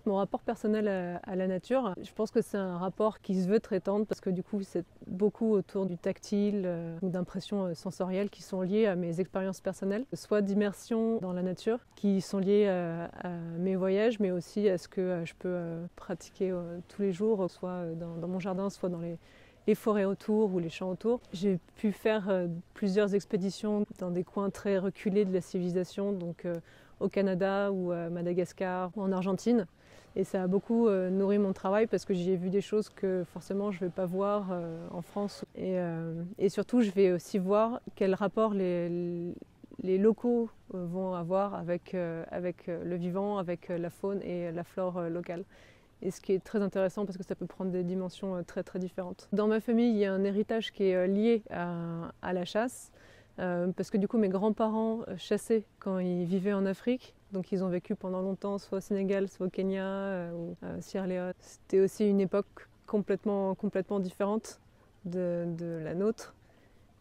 Mon rapport personnel à la nature, je pense que c'est un rapport qui se veut très tendre parce que du coup c'est beaucoup autour du tactile ou d'impressions sensorielles qui sont liées à mes expériences personnelles, soit d'immersion dans la nature, qui sont liées à mes voyages, mais aussi à ce que je peux pratiquer tous les jours, soit dans mon jardin, soit dans les forêts autour ou les champs autour. J'ai pu faire plusieurs expéditions dans des coins très reculés de la civilisation, donc au Canada ou à Madagascar ou en Argentine. Et ça a beaucoup nourri mon travail parce que j'y ai vu des choses que forcément je ne vais pas voir en France. Et surtout, je vais aussi voir quel rapport les locaux vont avoir avec le vivant, avec la faune et la flore locale. Et ce qui est très intéressant parce que ça peut prendre des dimensions très très différentes. Dans ma famille, il y a un héritage qui est lié à la chasse. Parce que du coup mes grands-parents chassaient quand ils vivaient en Afrique, donc ils ont vécu pendant longtemps soit au Sénégal, soit au Kenya ou Sierra Leone. C'était aussi une époque complètement différente de la nôtre.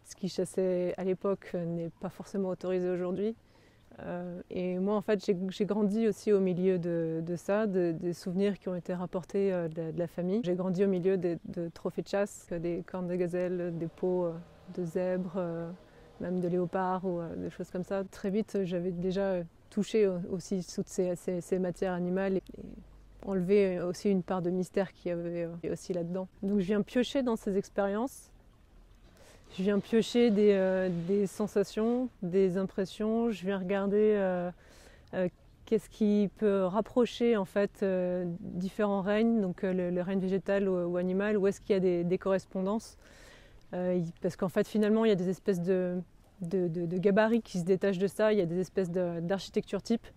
Ce qu'ils chassaient à l'époque n'est pas forcément autorisé aujourd'hui. Et moi en fait j'ai grandi aussi au milieu de ça, des souvenirs qui ont été rapportés de la famille. J'ai grandi au milieu de trophées de chasse, des cornes de gazelle, des peaux de zèbres, même de léopards ou des choses comme ça. Très vite, j'avais déjà touché aussi toutes ces matières animales et enlevé aussi une part de mystère qu'il y avait aussi là-dedans. Donc je viens piocher dans ces expériences. Je viens piocher des sensations, des impressions. Je viens regarder qu'est-ce qui peut rapprocher en fait différents règnes, donc le règne végétal ou animal, où est-ce qu'il y a des correspondances. Parce qu'en fait finalement il y a des espèces de gabarits qui se détachent de ça, il y a des espèces d'architecture type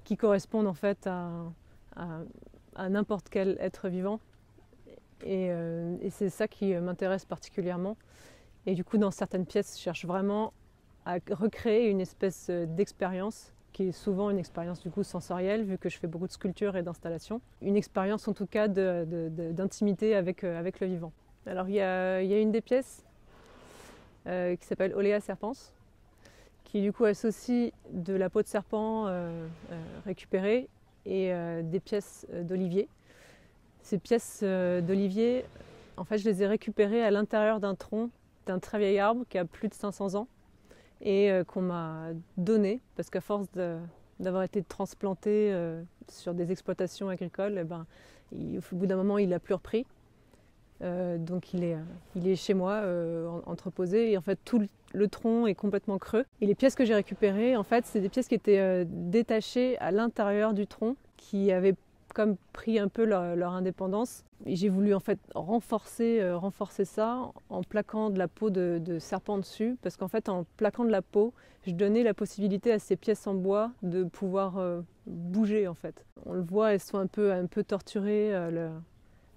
qui correspondent en fait à n'importe quel être vivant. Et c'est ça qui m'intéresse particulièrement. Et du coup dans certaines pièces je cherche vraiment à recréer une espèce d'expérience qui est souvent une expérience du coup sensorielle vu que je fais beaucoup de sculptures et d'installations. Une expérience en tout cas d'intimité avec le vivant. Alors il y a une des pièces qui s'appelle Olea Serpens, qui du coup associe de la peau de serpent récupérée et des pièces d'olivier. Ces pièces d'olivier, en fait je les ai récupérées à l'intérieur d'un tronc d'un très vieil arbre qui a plus de 500 ans et qu'on m'a donné parce qu'à force d'avoir été transplanté sur des exploitations agricoles, au bout d'un moment il n'a plus repris. Donc il est chez moi entreposé et en fait tout le tronc est complètement creux. Et les pièces que j'ai récupérées, en fait, c'est des pièces qui étaient détachées à l'intérieur du tronc, qui avaient comme pris un peu leur indépendance. Et j'ai voulu en fait renforcer ça en plaquant de la peau de serpent dessus, parce qu'en fait en plaquant de la peau, je donnais la possibilité à ces pièces en bois de pouvoir bouger en fait. On le voit, elles sont un peu torturées.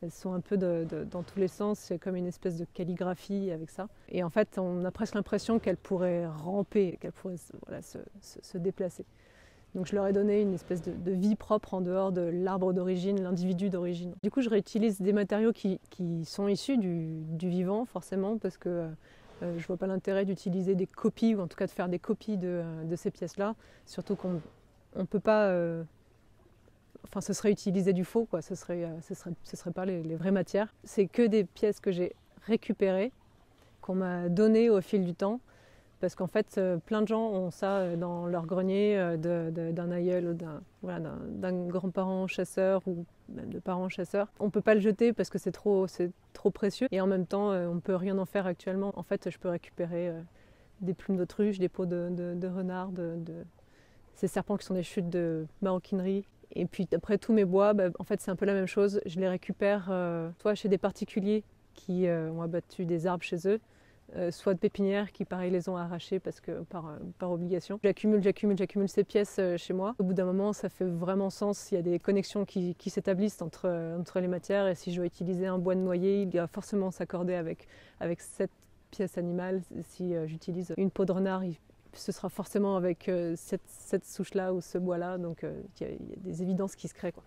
Elles sont un peu dans tous les sens, c'est comme une espèce de calligraphie avec ça. Et en fait, on a presque l'impression qu'elles pourraient ramper, qu'elles pourraient se déplacer. Donc je leur ai donné une espèce de vie propre en dehors de l'arbre d'origine, l'individu d'origine. Du coup, je réutilise des matériaux qui sont issus du vivant, forcément, parce que je ne vois pas l'intérêt d'utiliser des copies, ou en tout cas de faire des copies de ces pièces-là, surtout qu'on ne peut pas... Enfin, ce serait utiliser du faux, quoi. Ce serait pas les vraies matières. C'est que des pièces que j'ai récupérées, qu'on m'a données au fil du temps, parce qu'en fait, plein de gens ont ça dans leur grenier d'un aïeul ou d'un grand-parent chasseur ou même de parents chasseurs. On ne peut pas le jeter parce que c'est trop précieux et en même temps, on ne peut rien en faire actuellement. En fait, je peux récupérer des plumes d'autruche, des peaux de renard, ces serpents qui sont des chutes de maroquinerie. Et puis après tous mes bois, en fait c'est un peu la même chose. Je les récupère soit chez des particuliers qui ont abattu des arbres chez eux, soit de pépinières qui pareil les ont arrachés parce que par obligation. J'accumule ces pièces chez moi. Au bout d'un moment ça fait vraiment sens, il y a des connexions qui s'établissent entre les matières et si je dois utiliser un bois de noyer, il doit forcément s'accorder avec cette pièce animale. Si j'utilise une peau de renard, ce sera forcément avec cette souche-là ou ce bois-là, donc il y a des évidences qui se créent, quoi.